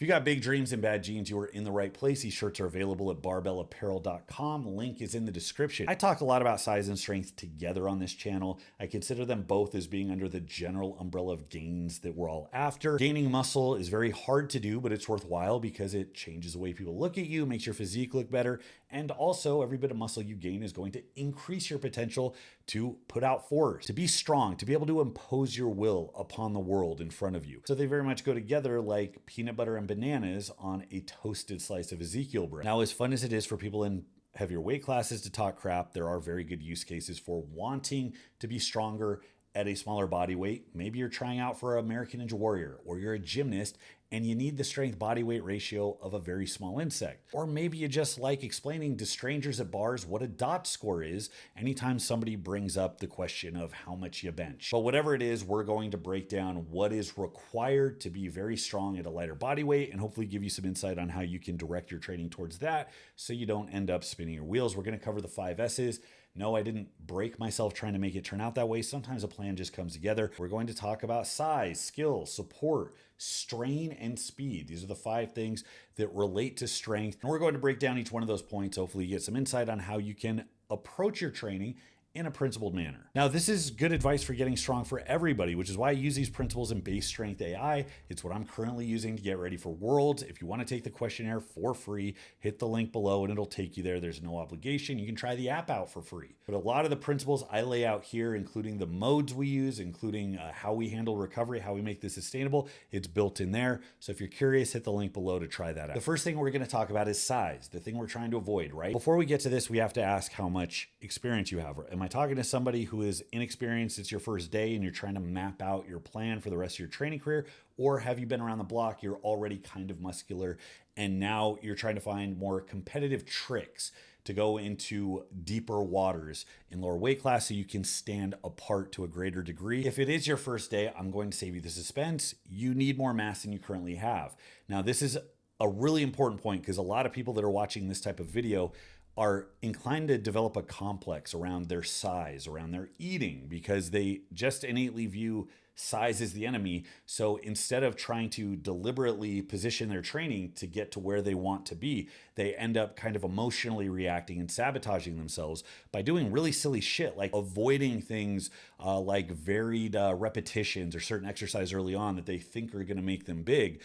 If you got big dreams and bad genes, you are in the right place. These shirts are available at barbellapparel.com. Link is in the description. I talk a lot about size and strength together on this channel. I consider them both as being under the general umbrella of gains that we're all after. Gaining muscle is very hard to do, but it's worthwhile because it changes the way people look at you, makes your physique look better, and also every bit of muscle you gain is going to increase your potential to put out force, to be strong, to be able to impose your will upon the world in front of you. So they very much go together like peanut butter and bananas on a toasted slice of Ezekiel bread. Now, as fun as it is for people in heavier weight classes to talk crap, there are very good use cases for wanting to be stronger at a smaller body weight. Maybe you're trying out for an American Ninja Warrior, or you're a gymnast and you need the strength body weight ratio of a very small insect. Or maybe you just like explaining to strangers at bars what a dot score is anytime somebody brings up the question of how much you bench. But whatever it is, we're going to break down what is required to be very strong at a lighter body weight and hopefully give you some insight on how you can direct your training towards that so you don't end up spinning your wheels. We're going to cover the 5 S's. No, I didn't break myself trying to make it turn out that way. Sometimes a plan just comes together. We're going to talk about size, skill, support, strain, and speed. These are the 5 things that relate to strength. And we're going to break down each one of those points. Hopefully you get some insight on how you can approach your training in a principled manner. Now, this is good advice for getting strong for everybody, which is why I use these principles in BaseStrengthAI. It's what I'm currently using to get ready for Worlds. If you want to take the questionnaire for free, hit the link below and it'll take you there. There's no obligation. You can try the app out for free. But a lot of the principles I lay out here, including the modes we use, including how we handle recovery, how we make this sustainable, it's built in there. So if you're curious, hit the link below to try that out. The first thing we're going to talk about is size, the thing we're trying to avoid, right? Before we get to this, we have to ask how much experience you have. Am I talking to somebody who is inexperienced, it's your first day and you're trying to map out your plan for the rest of your training career? Or have you been around the block, you're already kind of muscular, and now you're trying to find more competitive tricks to go into deeper waters in lower weight class so you can stand apart to a greater degree? If it is your first day, I'm going to save you the suspense. You need more mass than you currently have. Now, this is a really important point because a lot of people that are watching this type of video are inclined to develop a complex around their size, around their eating, because they just innately view size is the enemy. So instead of trying to deliberately position their training to get to where they want to be, they end up kind of emotionally reacting and sabotaging themselves by doing really silly shit, like avoiding things like varied repetitions or certain exercise early on that they think are going to make them big.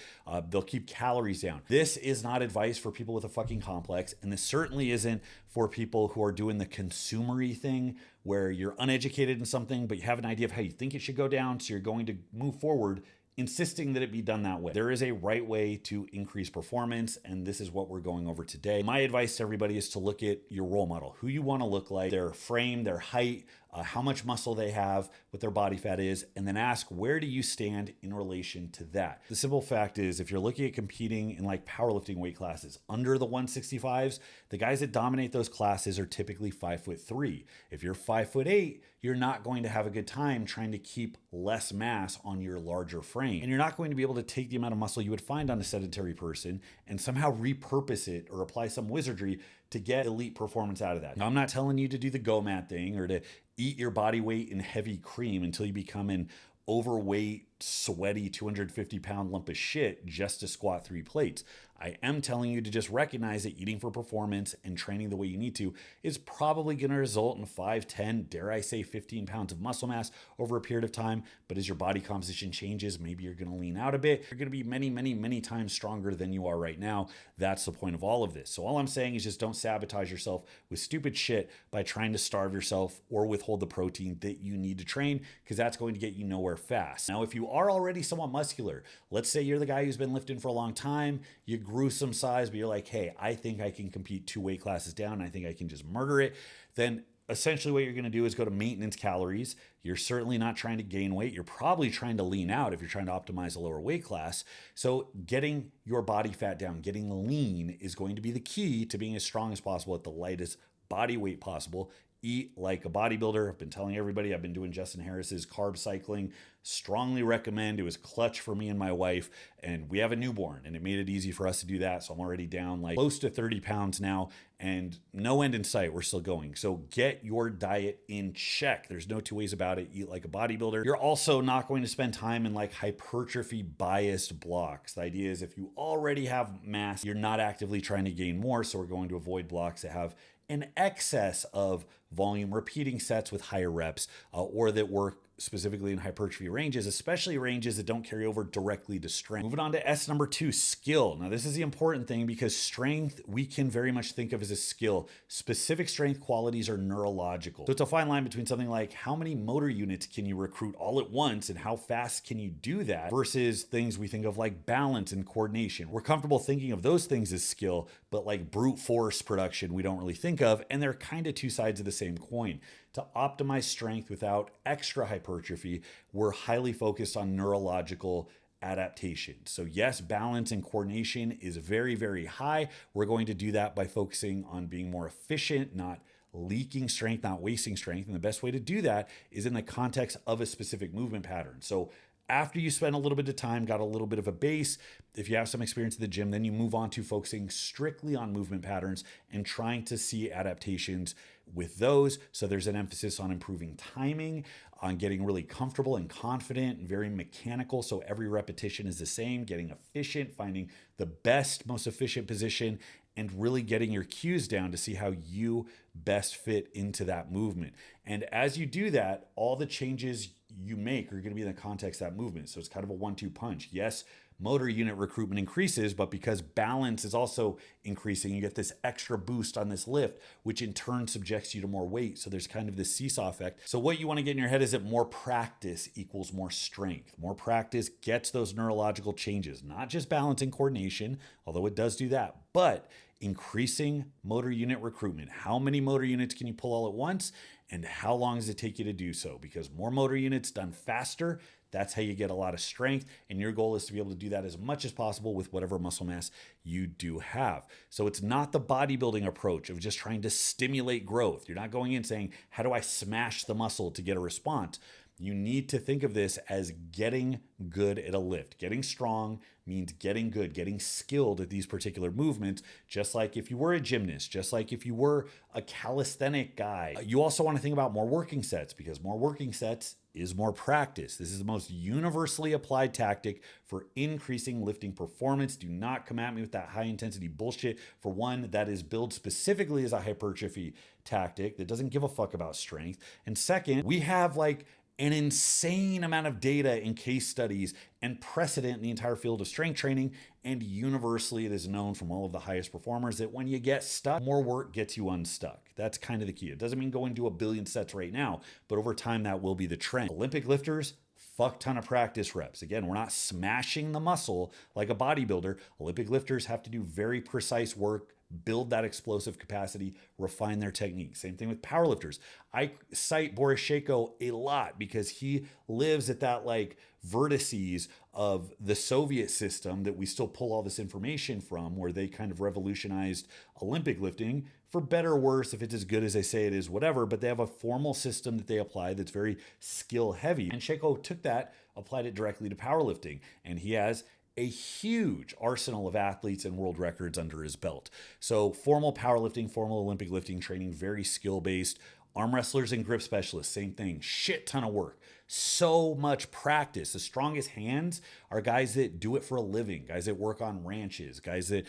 They'll keep calories down. This is not advice for people with a fucking complex, and this certainly isn't for people who are doing the consumery thing where you're uneducated in something, but you have an idea of how you think it should go down, so you're going to move forward insisting that it be done that way. There is a right way to increase performance, and this is what we're going over today. My advice to everybody is to look at your role model, who you want to look like, their frame, their height, how much muscle they have, what their body fat is, and then ask, where do you stand in relation to that? The simple fact is, if you're looking at competing in like powerlifting weight classes under the 165s, the guys that dominate those classes are typically 5'3". If you're 5'8", you're not going to have a good time trying to keep less mass on your larger frame. And you're not going to be able to take the amount of muscle you would find on a sedentary person and somehow repurpose it or apply some wizardry to get elite performance out of that. Now, I'm not telling you to do the GOMAT thing or to eat your body weight in heavy cream until you become an overweight, sweaty 250-pound lump of shit just to squat 3 plates. I am telling you to just recognize that eating for performance and training the way you need to is probably going to result in 5, 10, dare I say 15 pounds of muscle mass over a period of time. But as your body composition changes, maybe you're going to lean out a bit. You're going to be many, many, many times stronger than you are right now. That's the point of all of this. So all I'm saying is just don't sabotage yourself with stupid shit by trying to starve yourself or withhold the protein that you need to train, because that's going to get you nowhere fast. Now, if you are already somewhat muscular, let's say you're the guy who's been lifting for a long time, you grew some size, but you're like, hey, I think I can compete 2 weight classes down. I think I can just murder it. Then essentially what you're going to do is go to maintenance calories. You're certainly not trying to gain weight. You're probably trying to lean out if you're trying to optimize a lower weight class. So getting your body fat down, getting lean is going to be the key to being as strong as possible at the lightest body weight possible, eat like a bodybuilder. I've been telling everybody, I've been doing Justin Harris's carb cycling. Strongly recommend. It was clutch for me and my wife, and we have a newborn, and it made it easy for us to do that. So I'm already down like close to 30 pounds now, and no end in sight. We're still going. So get your diet in check. There's no two ways about it. Eat like a bodybuilder. You're also not going to spend time in like hypertrophy biased blocks. The idea is if you already have mass, you're not actively trying to gain more. So we're going to avoid blocks that have an excess of volume, repeating sets with higher reps, or that work specifically in hypertrophy ranges, especially ranges that don't carry over directly to strength. Moving on to S number 2, skill. Now, this is the important thing because strength we can very much think of as a skill. Specific strength qualities are neurological. So it's a fine line between something like how many motor units can you recruit all at once and how fast can you do that versus things we think of like balance and coordination. We're comfortable thinking of those things as skill, but like brute force production, we don't really think of, and they're kind of two sides of the same coin. To optimize strength without extra hypertrophy, we're highly focused on neurological adaptation. So yes, balance and coordination is very, very high. We're going to do that by focusing on being more efficient, not leaking strength, not wasting strength. And the best way to do that is in the context of a specific movement pattern. So after you spend a little bit of time, got a little bit of a base, if you have some experience at the gym, then you move on to focusing strictly on movement patterns and trying to see adaptations with those. So there's an emphasis on improving timing, on getting really comfortable and confident and very mechanical. So every repetition is the same, getting efficient, finding the best, most efficient position, and really getting your cues down to see how you best fit into that movement. And as you do that, all the changes you make are going to be in the context of that movement. So it's kind of a 1-2 punch. Yes, motor unit recruitment increases, but because balance is also increasing, you get this extra boost on this lift, which in turn subjects you to more weight. So there's kind of this seesaw effect. So what you want to get in your head is that more practice equals more strength. More practice gets those neurological changes, not just balance and coordination, although it does do that, but increasing motor unit recruitment. How many motor units can you pull all at once? And how long does it take you to do so? Because more motor units done faster, that's how you get a lot of strength. And your goal is to be able to do that as much as possible with whatever muscle mass you do have. So it's not the bodybuilding approach of just trying to stimulate growth. You're not going in saying, how do I smash the muscle to get a response? You need to think of this as getting good at a lift. Getting strong means getting good, getting skilled at these particular movements, just like if you were a gymnast, just like if you were a calisthenic guy. You also want to think about more working sets because more working sets is more practice. This is the most universally applied tactic for increasing lifting performance. Do not come at me with that high intensity bullshit. For one, that is billed specifically as a hypertrophy tactic that doesn't give a fuck about strength. And second, we have like an insane amount of data and case studies and precedent in the entire field of strength training. And universally, it is known from all of the highest performers that when you get stuck, more work gets you unstuck. That's kind of the key. It doesn't mean go and do a billion sets right now, but over time, that will be the trend. Olympic lifters, fuck ton of practice reps. Again, we're not smashing the muscle like a bodybuilder. Olympic lifters have to do very precise work, build that explosive capacity, refine their technique. Same thing with powerlifters. I cite Boris Shako a lot because he lives at that like vertices of the Soviet system that we still pull all this information from, where they kind of revolutionized Olympic lifting, for better or worse, if it's as good as they say it is, whatever, but they have a formal system that they apply that's very skill heavy. And Shako took that, applied it directly to powerlifting, and he has a huge arsenal of athletes and world records under his belt. So formal powerlifting, formal Olympic lifting training, very skill-based. Arm wrestlers and grip specialists, same thing, shit ton of work. So much practice. The strongest hands are guys that do it for a living, guys that work on ranches, guys that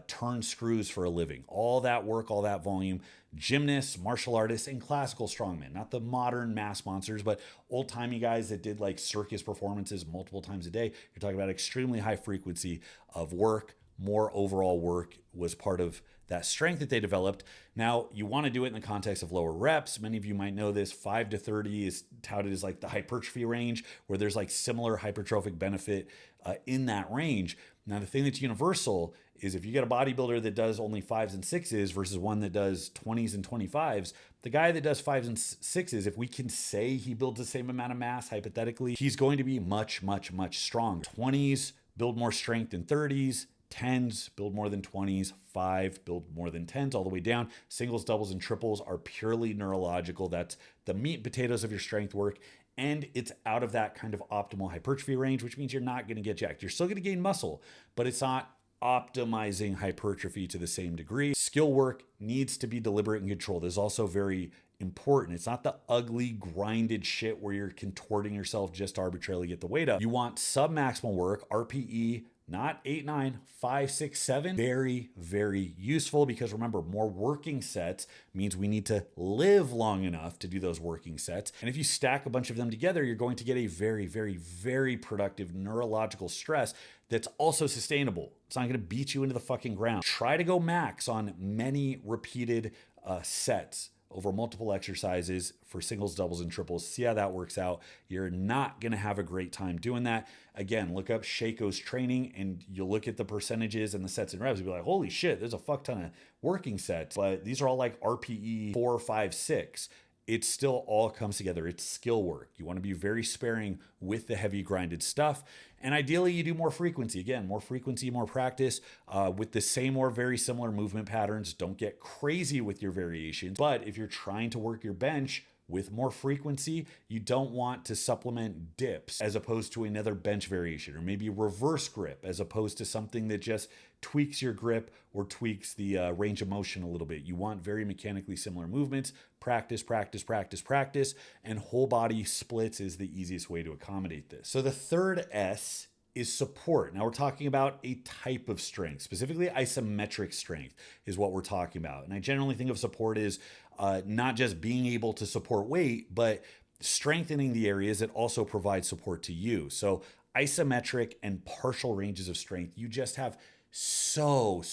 turn screws for a living. All that work, all that volume. Gymnasts, martial artists, and classical strongmen. Not the modern mass monsters, but old-timey guys that did like circus performances multiple times a day. You're talking about extremely high frequency of work. More overall work was part of that strength that they developed. Now, you want to do it in the context of lower reps. Many of you might know this. 5 to 30 is touted as like the hypertrophy range, where there's like similar hypertrophic benefit in that range. Now, the thing that's universal is if you get a bodybuilder that does only 5s and 6s versus one that does 20s and 25s, the guy that does 5s and 6s, if we can say he builds the same amount of mass, hypothetically, he's going to be much, much, much strong. 20s build more strength than 30s. 10s, build more than 20s, 5, build more than 10s, all the way down. Singles, doubles, and triples are purely neurological. That's the meat and potatoes of your strength work. And it's out of that kind of optimal hypertrophy range, which means you're not going to get jacked. You're still going to gain muscle, but it's not optimizing hypertrophy to the same degree. Skill work needs to be deliberate and controlled. This is also very important. It's not the ugly, grinded shit where you're contorting yourself just to arbitrarily get the weight up. You want sub-maximal work, RPE, not 8, 9, 5, 6, 7. Very, very useful because remember, more working sets means we need to live long enough to do those working sets. And if you stack a bunch of them together, you're going to get a very, very, very productive neurological stress that's also sustainable. It's not going to beat you into the fucking ground. Try to go max on many repeated sets over multiple exercises for singles, doubles, and triples. See how that works out. You're not going to have a great time doing that. Again, look up Shaco's training and you'll look at the percentages and the sets and reps and be like, holy shit, there's a fuck ton of working sets. But these are all like RPE 4, 5, 6. It still all comes together. It's skill work. You want to be very sparing with the heavy grinded stuff. And ideally you do more frequency. Again, more frequency, more practice with the same or very similar movement patterns. Don't get crazy with your variations. But if you're trying to work your bench with more frequency, you don't want to supplement dips as opposed to another bench variation, or maybe reverse grip as opposed to something that just tweaks your grip or tweaks the range of motion a little bit. You want very mechanically similar movements. Practice, practice, practice, practice, and whole body splits is the easiest way to accommodate this. So the third S is support. Now we're talking about a type of strength, specifically isometric strength is what we're talking about. And I generally think of support as not just being able to support weight, but strengthening the areas that also provide support to you. So isometric and partial ranges of strength, you just have so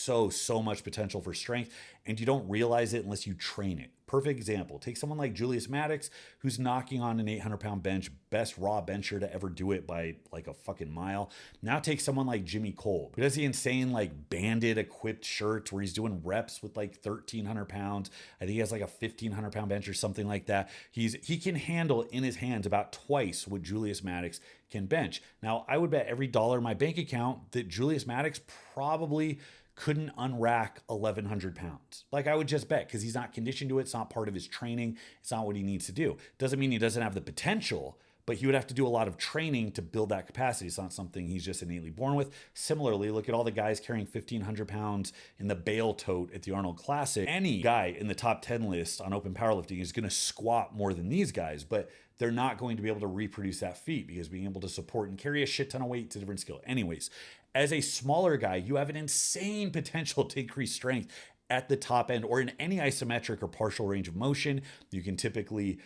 much potential for strength, and you don't realize it unless you train it. Perfect example. Take someone like Julius Maddox, who's knocking on an 800-pound bench, best raw bencher to ever do it by like a fucking mile. Now take someone like Jimmy Kolb, who does the insane like banded equipped shirts where he's doing reps with like 1,300 pounds. I think he has like a 1,500-pound bench or something like that. He can handle in his hands about twice what Julius Maddox can bench. Now, I would bet every dollar in my bank account that Julius Maddox probably couldn't unrack 1,100 pounds. Like I would just bet, because he's not conditioned to it. It's not part of his training. It's not what he needs to do. Doesn't mean he doesn't have the potential, but he would have to do a lot of training to build that capacity. It's not something he's just innately born with. Similarly, look at all the guys carrying 1,500 pounds in the bale tote at the Arnold Classic. Any guy in the top 10 list on open powerlifting is going to squat more than these guys, but they're not going to be able to reproduce that feat because being able to support and carry a shit ton of weight is a different skill. Anyways, as a smaller guy, you have an insane potential to increase strength at the top end or in any isometric or partial range of motion. You can typically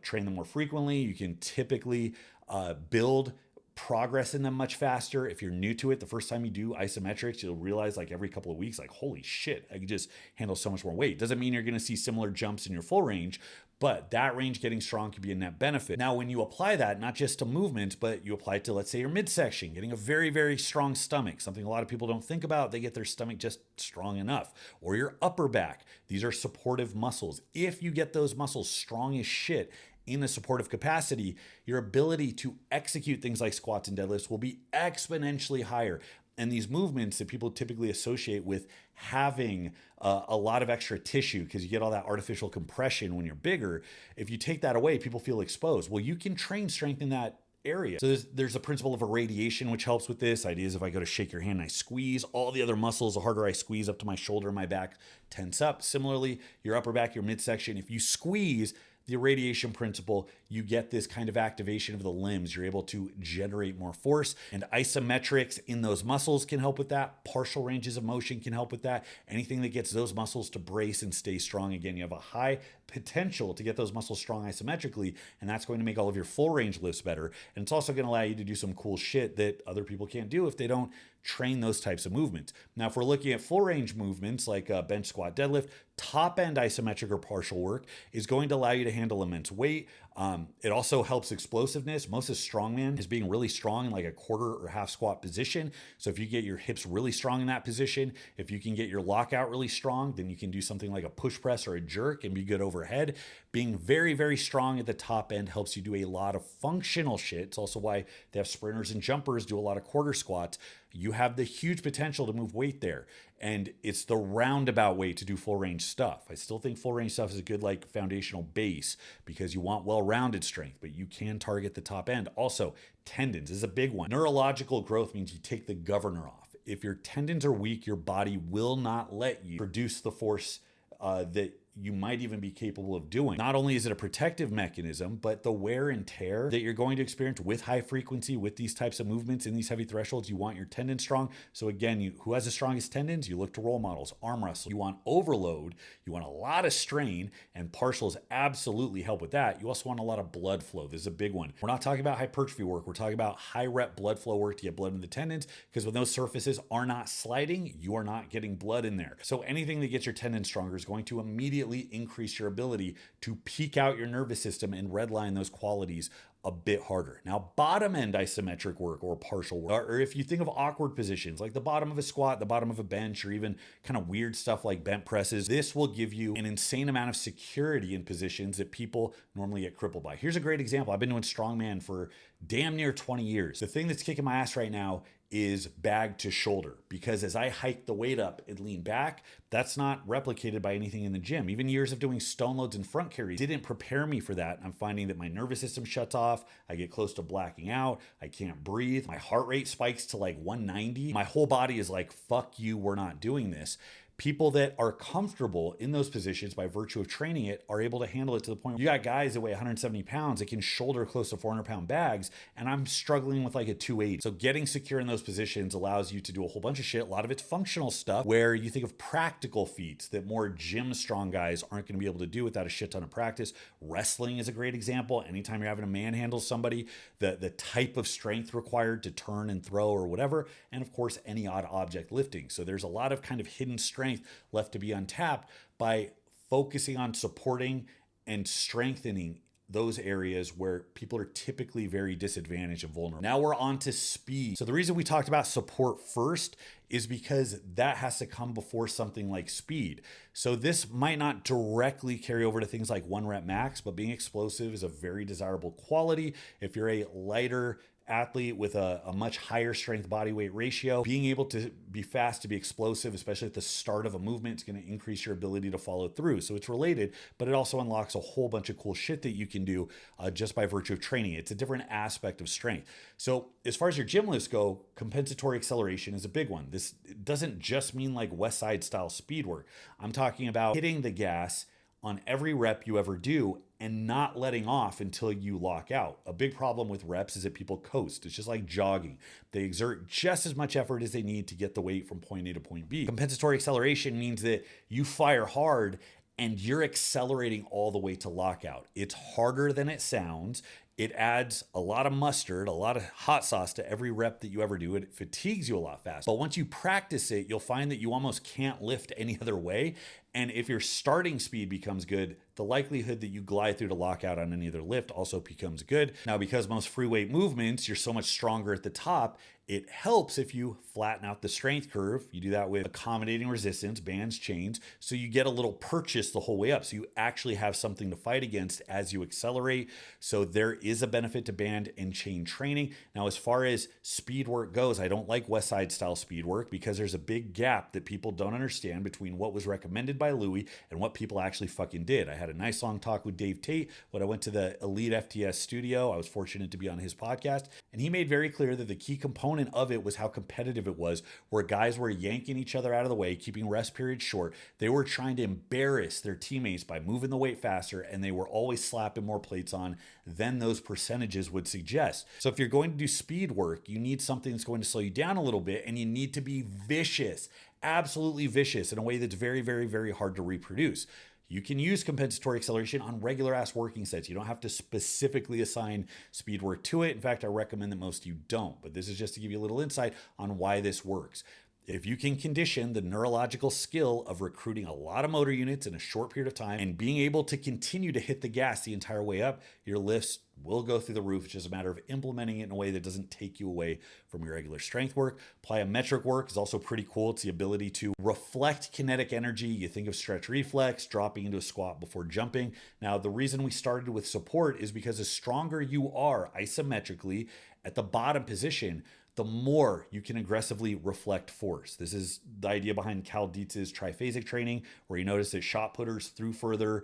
train them more frequently. You can typically build progress in them much faster. If you're new to it, the first time you do isometrics, you'll realize like every couple of weeks, like, holy shit, I can just handle so much more weight. Doesn't mean you're going to see similar jumps in your full range, but that range getting strong could be a net benefit. Now, when you apply that, not just to movement, but you apply it to, let's say, your midsection, getting a very, very strong stomach, something a lot of people don't think about. They get their stomach just strong enough. Or your upper back. These are supportive muscles. If you get those muscles strong as shit in a supportive capacity, your ability to execute things like squats and deadlifts will be exponentially higher. And these movements that people typically associate with having a lot of extra tissue, because you get all that artificial compression when you're bigger, if you take that away, people feel exposed. Well, you can train strength in that area. So there's a principle of irradiation, which helps with this. Idea is if I go to shake your hand and I squeeze, all the other muscles, the harder I squeeze up to my shoulder and my back tense up. Similarly, your upper back, your midsection, if you squeeze, the irradiation principle, you get this kind of activation of the limbs. You're able to generate more force, and isometrics in those muscles can help with that. Partial ranges of motion can help with that. Anything that gets those muscles to brace and stay strong. Again, you have a high potential to get those muscles strong isometrically, and that's going to make all of your full range lifts better. And it's also going to allow you to do some cool shit that other people can't do if they don't train those types of movements. Now, if we're looking at full range movements like bench, squat, deadlift, top end isometric or partial work is going to allow you to handle immense weight. It also helps explosiveness. Most of strongman is being really strong in like a quarter or half squat position. So if you get your hips really strong in that position, if you can get your lockout really strong, then you can do something like a push press or a jerk and be good overhead. Being very, very strong at the top end helps you do a lot of functional shit. It's also why they have sprinters and jumpers do a lot of quarter squats. you have the huge potential to move weight there. And it's the roundabout way to do full range stuff. I still think full range stuff is a good like foundational base because you want well-rounded strength, but you can target the top end. Also, tendons is a big one. Neurological growth means you take the governor off. If your tendons are weak, your body will not let you produce the force that you might even be capable of doing. Not only is it a protective mechanism, but the wear and tear that you're going to experience with high frequency, with these types of movements in these heavy thresholds, you want your tendons strong. So again, who has the strongest tendons? You look to role models, arm wrestle. You want overload, you want a lot of strain, and partials absolutely help with that. You also want a lot of blood flow. This is a big one. We're not talking about hypertrophy work. We're talking about high rep blood flow work to get blood in the tendons, because when those surfaces are not sliding, you are not getting blood in there. So anything that gets your tendons stronger is going to immediately increase your ability to peak out your nervous system and redline those qualities a bit harder. Now, bottom end isometric work or partial work, or if you think of awkward positions like the bottom of a squat, the bottom of a bench, or even kind of weird stuff like bent presses, this will give you an insane amount of security in positions that people normally get crippled by. Here's a great example. I've been doing strongman for damn near 20 years. The thing that's kicking my ass right now is bag to shoulder, because as I hike the weight up and lean back, that's not replicated by anything in the gym. Even years of doing stone loads and front carries didn't prepare me for that. I'm finding that my nervous system shuts off. I get close to blacking out. I can't breathe. My heart rate spikes to like 190. My whole body is like, fuck you, we're not doing this. People that are comfortable in those positions by virtue of training it are able to handle it to the point where you got guys that weigh 170 pounds that can shoulder close to 400-pound bags, and I'm struggling with like a 280. So getting secure in those positions allows you to do a whole bunch of shit. A lot of it's functional stuff where you think of practical feats that more gym strong guys aren't going to be able to do without a shit ton of practice. Wrestling is a great example. Anytime you're having to manhandle somebody, the type of strength required to turn and throw or whatever, and of course any odd object lifting. So there's a lot of kind of hidden strength left to be untapped by focusing on supporting and strengthening those areas where people are typically very disadvantaged and vulnerable. Now we're on to speed. So the reason we talked about support first is because that has to come before something like speed. So this might not directly carry over to things like 1 rep max, but being explosive is a very desirable quality. If you're a lighter athlete with a much higher strength body weight ratio, being able to be fast, to be explosive, especially at the start of a movement, is going to increase your ability to follow through. So it's related, but it also unlocks a whole bunch of cool shit that you can do just by virtue of training. It's a different aspect of strength. So as far as your gym lifts go, compensatory acceleration is a big one. This doesn't just mean like West Side style speed work. I'm talking about hitting the gas on every rep you ever do and not letting off until you lock out. A big problem with reps is that people coast. It's just like jogging. They exert just as much effort as they need to get the weight from point A to point B. Compensatory acceleration means that you fire hard and you're accelerating all the way to lockout. It's harder than it sounds. It adds a lot of mustard, a lot of hot sauce to every rep that you ever do. It fatigues you a lot faster. But once you practice it, you'll find that you almost can't lift any other way. And if your starting speed becomes good, the likelihood that you glide through to lockout on any other lift also becomes good. Now, because most free weight movements, you're so much stronger at the top, it helps if you flatten out the strength curve. You do that with accommodating resistance, bands, chains, so you get a little purchase the whole way up. So you actually have something to fight against as you accelerate. So there is a benefit to band and chain training. Now, as far as speed work goes, I don't like West Side style speed work because there's a big gap that people don't understand between what was recommended by Louis and what people actually fucking did. I had a nice long talk with Dave Tate when I went to the Elite FTS studio. I was fortunate to be on his podcast, and he made very clear that the key component of it was how competitive it was, where guys were yanking each other out of the way, keeping rest periods short. They were trying to embarrass their teammates by moving the weight faster, and they were always slapping more plates on than those percentages would suggest. So if you're going to do speed work, you need something that's going to slow you down a little bit, and you need to be vicious, absolutely vicious, in a way that's very, very, very hard to reproduce. You can use compensatory acceleration on regular ass working sets. You don't have to specifically assign speed work to it. In fact, I recommend that most of you don't, but this is just to give you a little insight on why this works. If you can condition the neurological skill of recruiting a lot of motor units in a short period of time and being able to continue to hit the gas the entire way up, your lifts will go through the roof. It's just a matter of implementing it in a way that doesn't take you away from your regular strength work. Plyometric work is also pretty cool. It's the ability to reflect kinetic energy. You think of stretch reflex, dropping into a squat before jumping. Now, the reason we started with support is because the stronger you are isometrically at the bottom position, the more you can aggressively reflect force. This is the idea behind Cal Dietz's triphasic training, where you notice that shot putters threw further.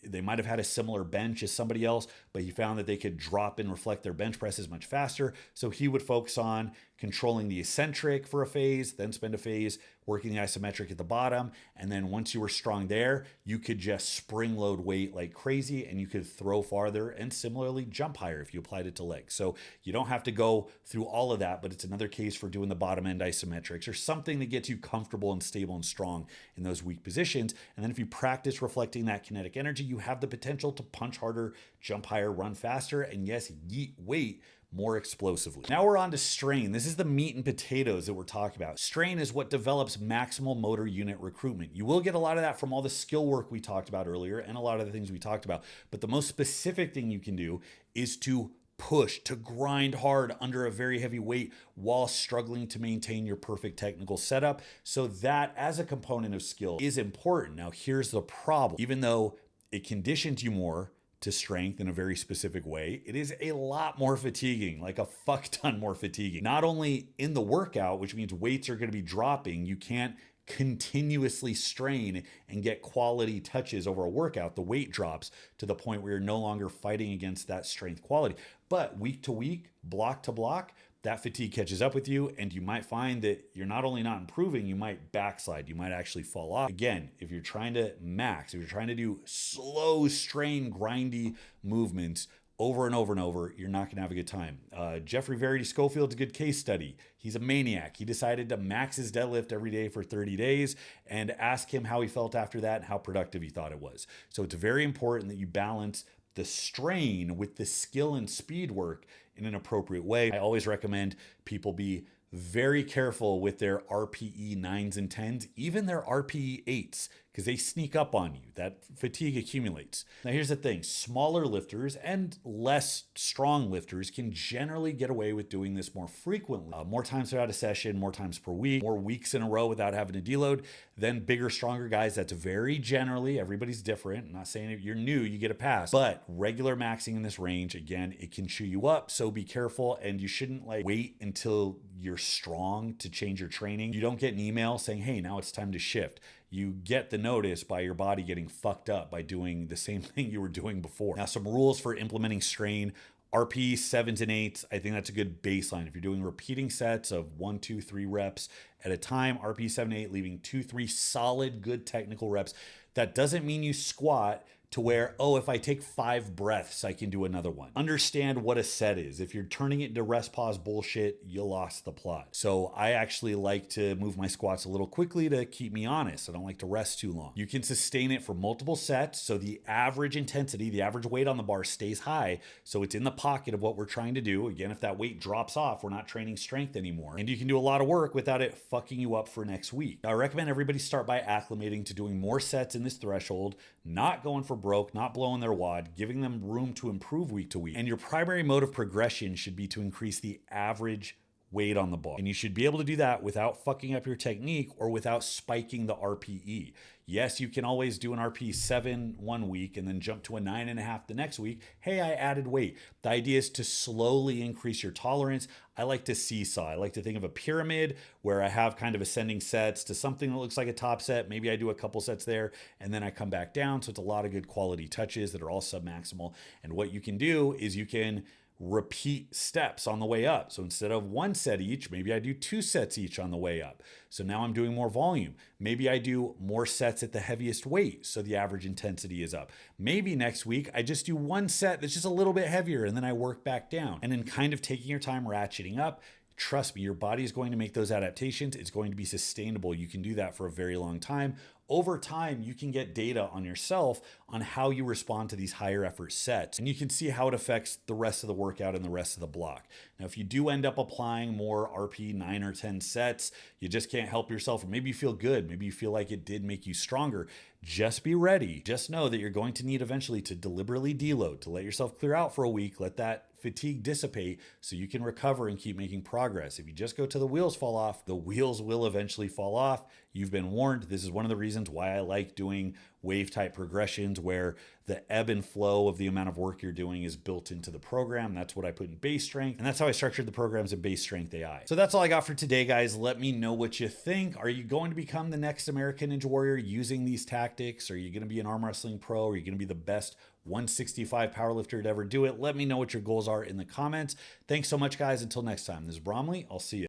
They might have had a similar bench as somebody else, but he found that they could drop and reflect their bench presses much faster. So he would focus on controlling the eccentric for a phase, then spend a phase working the isometric at the bottom. And then once you were strong there, you could just spring load weight like crazy and you could throw farther and similarly jump higher if you applied it to legs. So you don't have to go through all of that, but it's another case for doing the bottom end isometrics or something that gets you comfortable and stable and strong in those weak positions. And then if you practice reflecting that kinetic energy, you have the potential to punch harder, jump higher, run faster, and yes, yeet weight more explosively. Now we're on to strain. This is the meat and potatoes that we're talking about. Strain is what develops maximal motor unit recruitment. You will get a lot of that from all the skill work we talked about earlier and a lot of the things we talked about. But the most specific thing you can do is to push, to grind hard under a very heavy weight while struggling to maintain your perfect technical setup. So that as a component of skill is important. Now here's the problem. Even though it conditions you more to strength in a very specific way, it is a lot more fatiguing, like a fuck ton more fatiguing. Not only in the workout, which means weights are going to be dropping, you can't continuously strain and get quality touches over a workout. The weight drops to the point where you're no longer fighting against that strength quality. But week to week, block to block, that fatigue catches up with you and you might find that you're not only not improving, you might backslide. You might actually fall off. Again, if you're trying to max, if you're trying to do slow strain, grindy movements over and over and over, you're not going to have a good time. Jeffrey Verity Schofield's a good case study. He's a maniac. He decided to max his deadlift every day for 30 days and ask him how he felt after that and how productive he thought it was. So it's very important that you balance the strain with the skill and speed work in an appropriate way. I always recommend people be very careful with their RPE 9s and 10s, even their RPE 8s, because they sneak up on you. That fatigue accumulates. Now here's the thing, smaller lifters and less strong lifters can generally get away with doing this more frequently, more times throughout a session, more times per week, more weeks in a row without having to deload. Then bigger, stronger guys, that's very generally, everybody's different. I'm not saying if you're new, you get a pass, but regular maxing in this range, again, it can chew you up. So be careful, and you shouldn't like wait until you're strong to change your training. You don't get an email saying, hey, now it's time to shift. You get the notice by your body getting fucked up by doing the same thing you were doing before. Now, some rules for implementing strain. RP 7s and 8s, I think that's a good baseline. If you're doing repeating sets of 1, 2, 3 reps at a time, RP 7, 8, leaving 2, 3 solid, good technical reps. That doesn't mean you squat to where, oh, if I take 5 breaths, I can do another one. Understand what a set is. If you're turning it into rest pause bullshit, you lost the plot. So I actually like to move my squats a little quickly to keep me honest. I don't like to rest too long. You can sustain it for multiple sets, so the average intensity, the average weight on the bar stays high, so it's in the pocket of what we're trying to do. Again, if that weight drops off, we're not training strength anymore. And you can do a lot of work without it fucking you up for next week. I recommend everybody start by acclimating to doing more sets in this threshold, not going for broke, not blowing their wad, giving them room to improve week to week. And your primary mode of progression should be to increase the average weight on the bar. And you should be able to do that without fucking up your technique or without spiking the RPE. Yes, you can always do an RP 7 one week and then jump to a 9.5 the next week. Hey, I added weight. The idea is to slowly increase your tolerance. I like to seesaw. I like to think of a pyramid where I have kind of ascending sets to something that looks like a top set. Maybe I do a couple sets there and then I come back down. So it's a lot of good quality touches that are all submaximal. And what you can do is you can repeat steps on the way up. So instead of 1 set each, maybe I do 2 sets each on the way up. So now I'm doing more volume. Maybe I do more sets at the heaviest weight, so the average intensity is up. Maybe next week I just do 1 set that's just a little bit heavier and then I work back down. And then kind of taking your time ratcheting up. Trust me, your body is going to make those adaptations. It's going to be sustainable. You can do that for a very long time. Over time, you can get data on yourself on how you respond to these higher effort sets, and you can see how it affects the rest of the workout and the rest of the block. Now, if you do end up applying more RP 9 or 10 sets, you just can't help yourself, or maybe you feel good, maybe you feel like it did make you stronger. Just be ready. Just know that you're going to need eventually to deliberately deload, to let yourself clear out for a week, let that fatigue dissipate so you can recover and keep making progress. If you just go till the wheels fall off, the wheels will eventually fall off. you've been warned. This is one of the reasons why I like doing wave type progressions where the ebb and flow of the amount of work you're doing is built into the program. That's what I put in base strength. And that's how I structured the programs in BaseStrengthAI. So that's all I got for today, guys. Let me know what you think. Are you going to become the next American Ninja Warrior using these tactics? Are you going to be an arm wrestling pro? Are you going to be the best 165 powerlifter to ever do it? Let me know what your goals are in the comments. Thanks so much, guys. Until next time, this is Bromley. I'll see you.